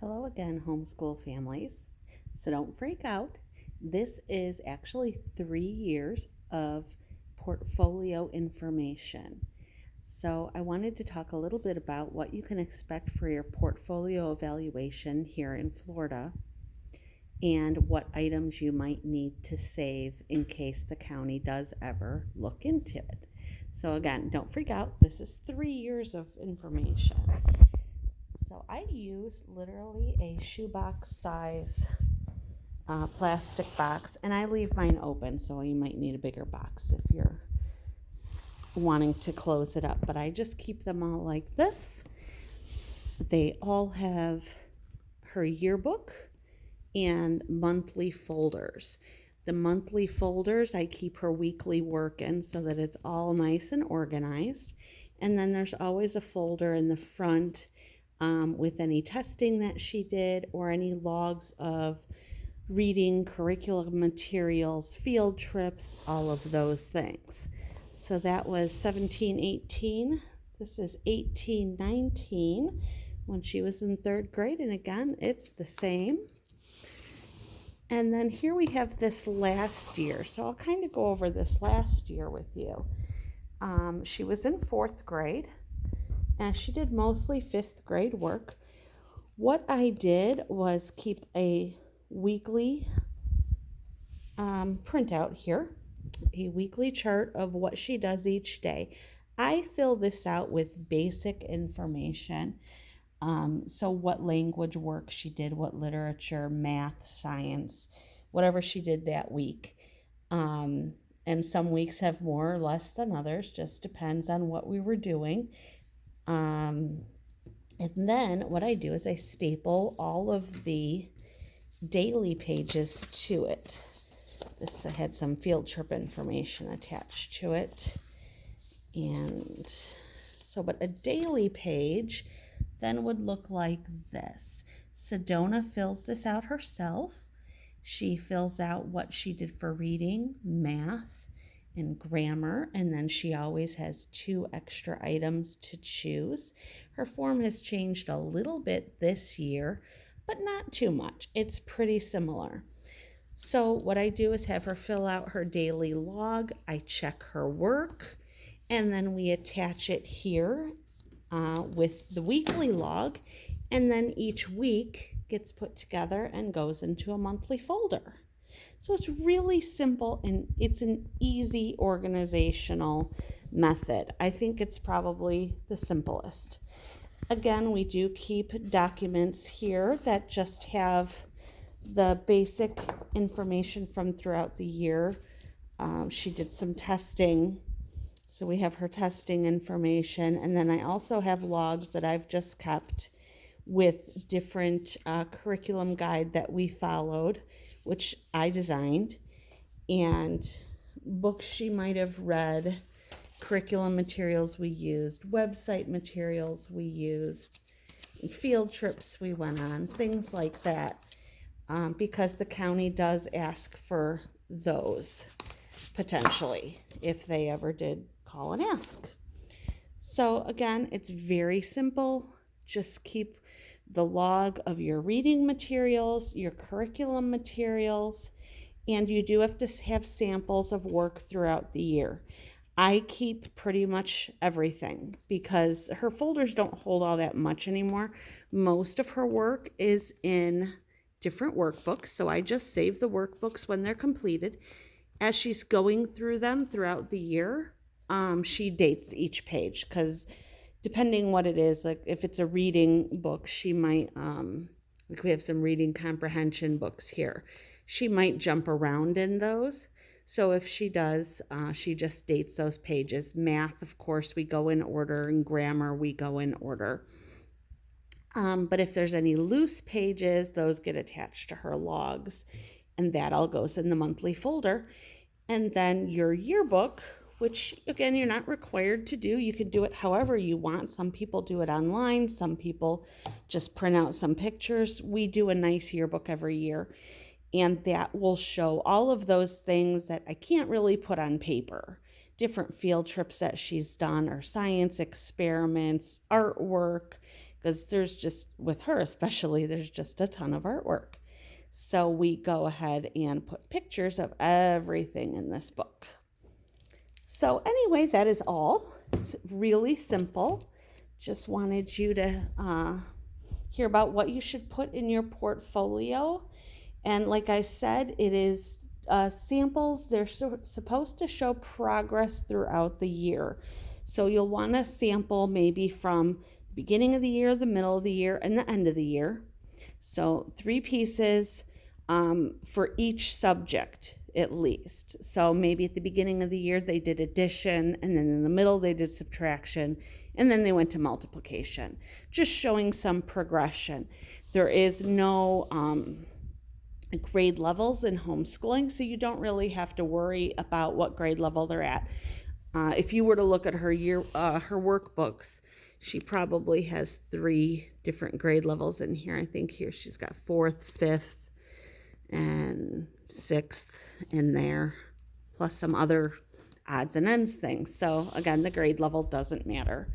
Hello again, homeschool families. So don't freak out. This is actually 3 years of portfolio information. So I wanted to talk a little bit about what you can expect for your portfolio evaluation here in Florida and what items you might need to save in case the county does ever look into it. So again, don't freak out. This is 3 years of information. So I use literally a shoebox size plastic box, and I leave mine open, so you might need a bigger box if you're wanting to close it up. But I just keep them all like this. They all have her yearbook and monthly folders. The monthly folders, I keep her weekly work in so that it's all nice and organized. And then there's always a folder in the front with any testing that she did or any logs of reading, curriculum materials, field trips, all of those things. So that was 17-18. This is 18-19 when she was in third grade. And again, it's the same. And then here we have this last year. So I'll kind of go over this last year with you. She was in fourth grade, and she did mostly fifth grade work. What I did was keep a weekly printout here, a weekly chart of what she does each day. I fill this out with basic information. So what language work she did, what literature, math, science, whatever she did that week. And some weeks have more or less than others, just depends on what we were doing. And then what I do is I staple all of the daily pages to it. This had some field trip information attached to it. And so, but a daily page then would look like this. Sedona fills this out herself. She fills out what she did for reading, math, and grammar, and then she always has 2 extra items to choose. Her form has changed a little bit this year, but not too much. It's pretty similar. So what I do is have her fill out her daily log. I check her work, and then we attach it here with the weekly log, and then each week gets put together and goes into a monthly folder. So it's really simple, and it's an easy organizational method. I think it's probably the simplest. Again, we do keep documents here that just have the basic information from throughout the year. She did some testing, so we have her testing information. And then I also have logs that I've just kept with different curriculum guide that we followed, which I designed, and books she might have read, curriculum materials we used, website materials we used, field trips we went on, things like that, because the county does ask for those potentially if they ever did call and ask. So again, it's very simple. Just keep the log of your reading materials, your curriculum materials, and you do have to have samples of work throughout the year. I keep pretty much everything because her folders don't hold all that much anymore. Most of her work is in different workbooks, so I just save the workbooks when they're completed. As she's going through them throughout the year, she dates each page, because depending what it is, like if it's a reading book, she might, like we have some reading comprehension books here, she might jump around in those. So if she does, she just dates those pages. Math, of course, we go in order, and grammar, we go in order. But if there's any loose pages, those get attached to her logs, and that all goes in the monthly folder. And then your yearbook, which again, you're not required to do. You can do it however you want. Some people do it online. Some people just print out some pictures. We do a nice yearbook every year, and that will show all of those things that I can't really put on paper. Different field trips that she's done, or science experiments, artwork, because there's just, with her especially, there's just a ton of artwork. So we go ahead and put pictures of everything in this book. So anyway, that is all. It's really simple. Just wanted you to hear about what you should put in your portfolio. And like I said, it is samples. They're supposed to show progress throughout the year. So you'll want to sample maybe from the beginning of the year, the middle of the year, and the end of the year. So 3 pieces for each subject at least. So maybe at the beginning of the year they did addition, and then in the middle they did subtraction, and then they went to multiplication, just showing some progression. There is no grade levels in homeschooling, so you don't really have to worry about what grade level they're at. If you were to look at her her workbooks, she probably has 3 different grade levels in here. I think here she's got 4th, 5th, and 6th in there, plus some other odds and ends things. So again, the grade level doesn't matter.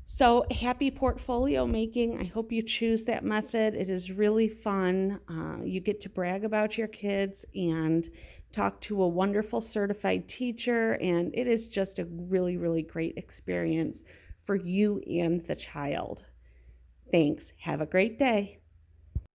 So happy portfolio making. I hope you choose that method. It is really fun. You get to brag about your kids and talk to a wonderful certified teacher, and it is just a really, really great experience for you and the child. Thanks. Have a great day.